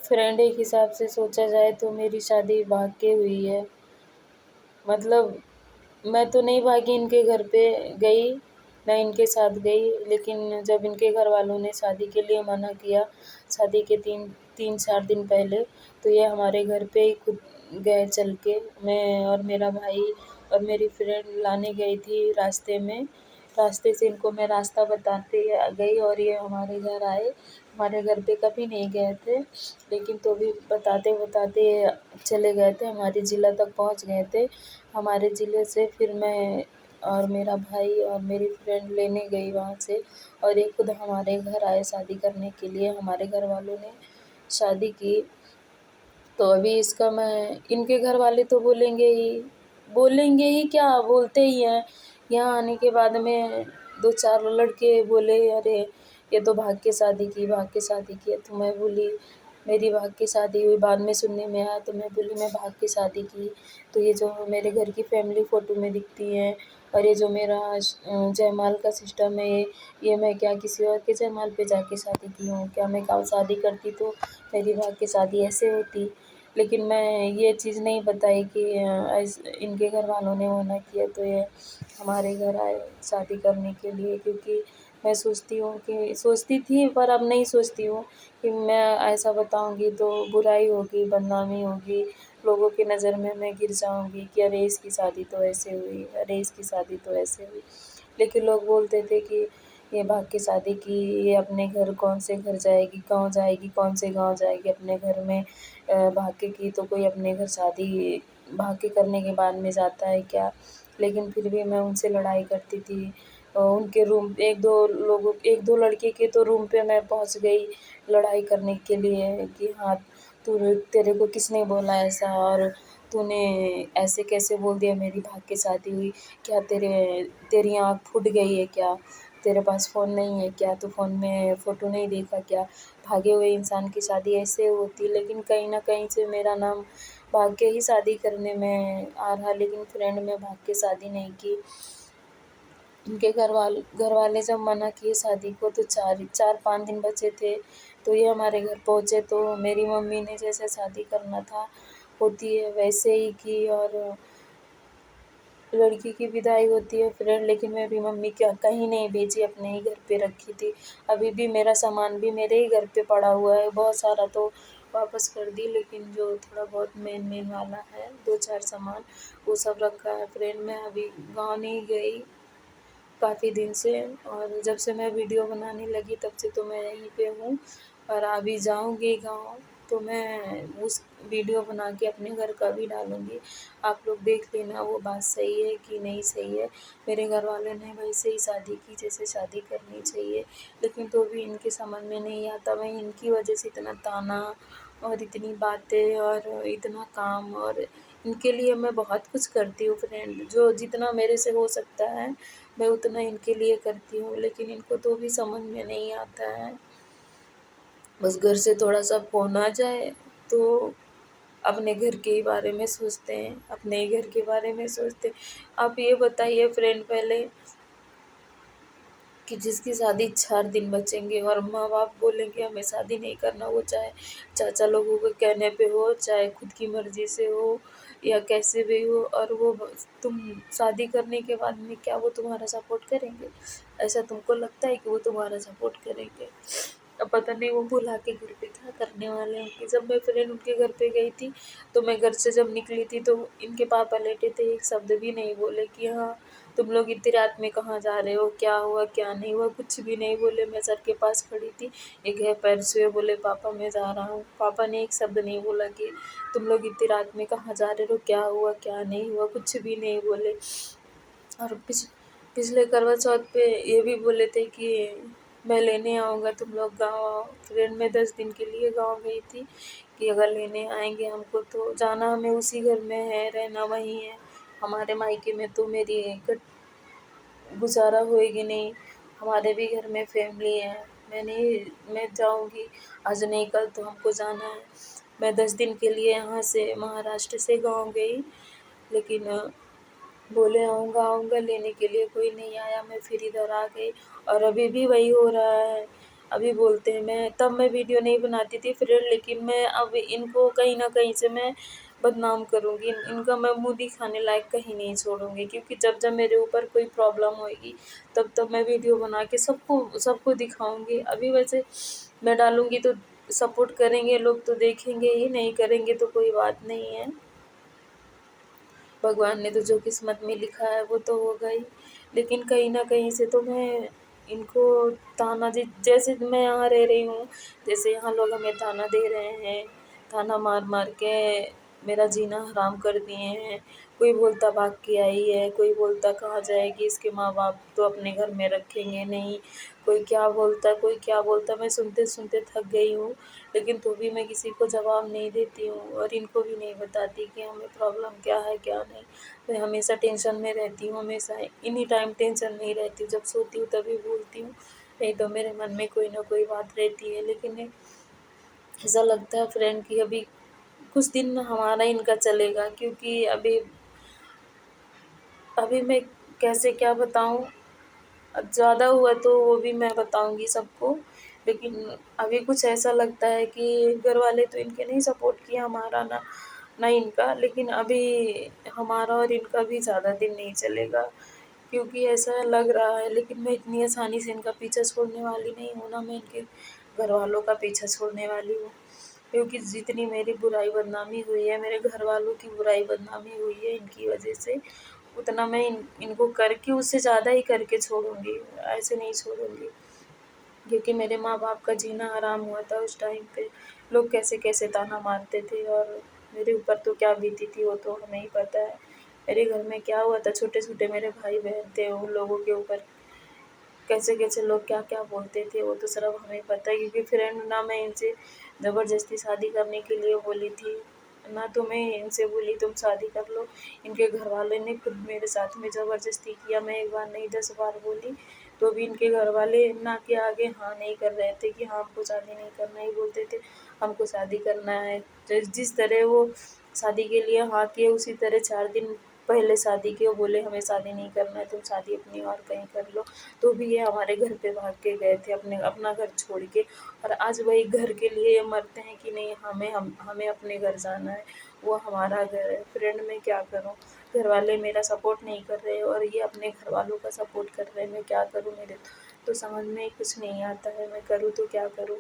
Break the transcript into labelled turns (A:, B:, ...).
A: Friend एक हिसाब से सोचा जाए तो मेरी शादी भाग के हुई है। मतलब मैं तो नहीं भागी इनके घर पे गई, ना इनके साथ गई, लेकिन जब इनके घर वालों ने शादी के लिए मना किया, शादी के 3-4 दिन पहले, तो ये हमारे घर पे ही खुद गए चल के। मैं और मेरा भाई और मेरी फ्रेंड लाने गई थी रास्ते में। रास्ते से इनको मैं रास्ता बताते गई और ये हमारे घर आए। हमारे घर पे कभी नहीं गए थे, लेकिन तो भी बताते-बताते चले गए थे, हमारे ज़िला तक पहुँच गए थे। हमारे ज़िले से फिर मैं और मेरा भाई और मेरी फ्रेंड लेने गई वहाँ से, और ये खुद हमारे घर आए शादी करने के लिए। हमारे घर वालों ने शादी की, तो अभी इसका मैं इनके घर वाले तो बोलेंगे ही क्या, बोलते ही हैं। यहाँ आने के बाद में 2-4 लड़के बोले, "अरे! ये तो भाग के शादी की, भाग के शादी की है।" तो मैं बोली, "मेरी भाग के शादी हुई।" बाद में सुनने में आया, तो मैं बोली, "मैं भाग के शादी की।" तो ये जो मेरे घर की फैमिली फ़ोटो में दिखती है, और ये जो मेरा जयमाल का सिस्टम है, ये मैं क्या किसी और के जयमाल पे जाके शादी की हूँ? क्या मैं कल शादी करती तो मेरी भाग के शादी ऐसे होती? लेकिन मैं ये चीज़ नहीं बताई कि इनके घर वालों ने मना किया, तो ये हमारे घर आए शादी करने के लिए। क्योंकि मैं सोचती थी, पर अब नहीं सोचती हूँ कि मैं ऐसा बताऊँगी तो बुराई होगी, बदनामी होगी, लोगों की नज़र में मैं गिर जाऊँगी कि अरे इसकी शादी तो ऐसे हुई, अरे इसकी शादी तो ऐसे हुई। लेकिन लोग बोलते थे कि ये भाग के शादी की, ये अपने घर कौन से घर जाएगी, गाँव जाएगी, कौन से गाँव जाएगी, अपने घर में भाग के की तो कोई अपने घर शादी भाग के करने के बाद में जाता है क्या? लेकिन फिर भी मैं उनसे लड़ाई करती थी। उनके रूम 1-2 लड़के के तो रूम पे मैं पहुँच गई लड़ाई करने के लिए कि हाँ, तेरे को किसने बोला ऐसा, और तूने ऐसे कैसे बोल दिया मेरी भाग के शादी हुई? क्या तेरी आँख फूट गई है क्या? तेरे पास फ़ोन नहीं है क्या? तू फ़ोन में फ़ोटो नहीं देखा क्या? भागे हुए इंसान की शादी ऐसे होती। लेकिन कहीं न कहीं से मेरा नाम भाग के ही शादी करने में आ रहा, लेकिन फ्रेंड में भाग के शादी नहीं की। उनके घर वाले जब मना किए शादी को, तो 4-5 दिन बचे थे, तो ये हमारे घर पहुँचे। तो मेरी मम्मी ने जैसे शादी करना था, होती है वैसे ही की, और लड़की की विदाई होती है फ्रेंड, लेकिन मेरी मम्मी क्या कहीं नहीं भेजी, अपने ही घर पे रखी थी। अभी भी मेरा सामान भी मेरे ही घर पे पड़ा हुआ है, बहुत सारा तो वापस कर दी, लेकिन जो थोड़ा बहुत मेन वाला है, 2-4 सामान, वो सब रखा है फ्रेंड। मैं अभी गाँव नहीं गई काफ़ी दिन से, और जब से मैं वीडियो बनाने लगी तब से तो मैं यहीं पे हूँ, और अभी जाऊँगी गाँव तो मैं उस वीडियो बना के अपने घर का भी डालूँगी। आप लोग देख लेना वो बात सही है कि नहीं सही है। मेरे घर वालों ने वैसे ही शादी की जैसे शादी करनी चाहिए, लेकिन तो भी इनके समझ में नहीं आता। मैं इनकी वजह से इतना ताना और इतनी बातें और इतना काम, और इनके लिए मैं बहुत कुछ करती हूँ फ्रेंड, जो जितना मेरे से हो सकता है मैं उतना इनके लिए करती हूँ, लेकिन इनको तो भी समझ में नहीं आता है। बस घर से थोड़ा-सा फ़ोन आ जाए तो अपने घर के ही बारे में सोचते हैं, अपने ही घर के बारे में सोचते हैं। आप ये बताइए फ्रेंड पहले कि जिसकी शादी 4 दिन बचेंगे और माँ-बाप बोलेंगे हमें शादी नहीं करना, वो चाहे चाचा लोगों के कहने पे हो, चाहे खुद की मर्ज़ी से हो या कैसे भी हो, और वो तुम शादी करने के बाद में क्या वो तुम्हारा सपोर्ट करेंगे? ऐसा तुमको लगता है कि वो तुम्हारा सपोर्ट करेंगे? अब पता नहीं वो बुला के घर पे क्या करने वाले होंगे। जब मैं फ्रेंड उनके घर पे गई थी, तो मैं घर से जब निकली थी तो इनके पापा लेटे थे, एक शब्द भी नहीं बोले कि हाँ, तुम लोग इतनी रात में कहाँ जा रहे हो? क्या हुआ, क्या नहीं हुआ? कुछ भी नहीं बोले। मैं सर के पास खड़ी थी, एक है पैर छुए, बोले पापा मैं जा रहा हूँ। पापा ने एक शब्द नहीं बोला कि तुम लोग इतनी रात में कहाँ जा रहे हो? क्या हुआ, क्या नहीं हुआ? कुछ भी नहीं बोले। और पिछले करवा चौथ पे ये भी बोले थे कि मैं लेने आऊँगा, तुम लोग गाँव आओ। फ्रेंड मैं 10 दिन के लिए गाँव गई थी कि अगर लेने आएँगे हमको तो जाना हमें उसी घर में है, रहना वहीं है। हमारे मायके में तो मेरी गुज़ारा होएगी नहीं, हमारे भी घर में फैमिली है। मैं जाऊँगी, आज नहीं कल तो हमको जाना है। मैं 10 दिन के लिए यहाँ से महाराष्ट्र से गाँव गई, लेकिन बोले आऊँगा लेने के लिए कोई नहीं आया। मैं फिर इधर आ गई, और अभी भी वही हो रहा है। अभी बोलते हैं। मैं वीडियो नहीं बनाती थी फ्रेंड, लेकिन मैं अब इनको कहीं न कहीं से मैं बदनाम करूँगी। इनका मैं मुँह दिखाने लायक कहीं नहीं छोड़ूँगी, क्योंकि जब मेरे ऊपर कोई प्रॉब्लम होएगी तब मैं वीडियो बना के सबको सबको दिखाऊँगी। अभी वैसे मैं डालूँगी तो सपोर्ट करेंगे लोग, तो देखेंगे ही, नहीं करेंगे तो कोई बात नहीं है। भगवान ने तो जो किस्मत में लिखा है वो तो होगा ही। लेकिन कहीं न कहीं से तो मैं इनको ताना, जैसे मैं यहाँ रह रही हूँ, जैसे यहाँ लोग हमें ताना दे रहे हैं, ताना मार-मार के मेरा जीना हराम कर दिए हैं। कोई बोलता भाग के आई है, कोई बोलता कहाँ जाएगी, इसके माँ-बाप तो अपने घर में रखेंगे नहीं, कोई क्या बोलता, मैं सुनते-सुनते थक गई हूँ। लेकिन तो भी मैं किसी को जवाब नहीं देती हूँ और इनको भी नहीं बताती कि हमें प्रॉब्लम क्या है, क्या नहीं। मैं हमेशा टेंशन में रहती हूँ, हमेशा एनी टाइम टेंशन में ही रहती हूँ। जब सोती हूँ तभी भूलती हूँ, नहीं तो मेरे मन में कोई ना कोई बात रहती है। लेकिन ऐसा लगता है फ्रेंड कि अभी कुछ दिन हमारा इनका चलेगा, क्योंकि अभी अभी मैं कैसे क्या बताऊँ, ज़्यादा हुआ तो वो भी मैं बताऊँगी सबको। लेकिन अभी कुछ ऐसा लगता है कि घरवाले तो इनके नहीं सपोर्ट किया हमारा, ना इनका, लेकिन अभी हमारा और इनका भी ज़्यादा दिन नहीं चलेगा, क्योंकि ऐसा लग रहा है। लेकिन मैं इतनी आसानी से इनका पीछा छोड़ने वाली नहीं हूँ ना, मैं इनके घरवालों का पीछा छोड़ने वाली हूँ। क्योंकि जितनी मेरी बुराई बदनामी हुई है, मेरे घरवालों की बुराई बदनामी हुई है इनकी वजह से, उतना मैं इनको करके, उससे ज़्यादा ही करके छोड़ूँगी, ऐसे नहीं छोड़ूँगी। क्योंकि मेरे माँ-बाप का जीना हराम हुआ था उस टाइम पे, लोग कैसे-कैसे ताना मारते थे, और मेरे ऊपर तो क्या बीती थी वो तो हमें ही पता है। मेरे घर में क्या हुआ था, छोटे-छोटे मेरे भाई-बहन थे, उन लोगों के ऊपर कैसे-कैसे लोग क्या-क्या बोलते थे, वो तो सिर्फ़ हमें पता है। क्योंकि फ्रेंड, ना मैं इनसे ज़बरदस्ती शादी करने के लिए बोली थी, ना तो मैं इनसे बोली तुम शादी कर लो। इनके घरवाले ने खुद मेरे साथ में ज़बरदस्ती किया, मैं एक बार नहीं 10 बार बोली, तो भी इनके घरवाले ना के आगे हाँ नहीं कर रहे थे कि हाँ, हमको शादी नहीं करना ही, बोलते थे हमको शादी करना है। जिस तरह वो शादी के लिए हाँ किए, उसी तरह 4 दिन पहले शादी की, वो बोले हमें शादी नहीं करना है, तुम शादी अपनी और कहीं कर लो। तो भी ये हमारे घर पे भाग के गए थे, अपना घर छोड़ के, और आज वही घर के लिए ये मरते हैं कि नहीं, हमें अपने घर जाना है, वो हमारा घर है। फ्रेंड, मैं क्या करूँ? घर वाले मेरा सपोर्ट नहीं कर रहे और ये अपने घर वालों का सपोर्ट कर रहे हैं, मैं क्या करूँ? मेरे तो समझ में कुछ नहीं आता है, मैं करूँ तो क्या करूँ?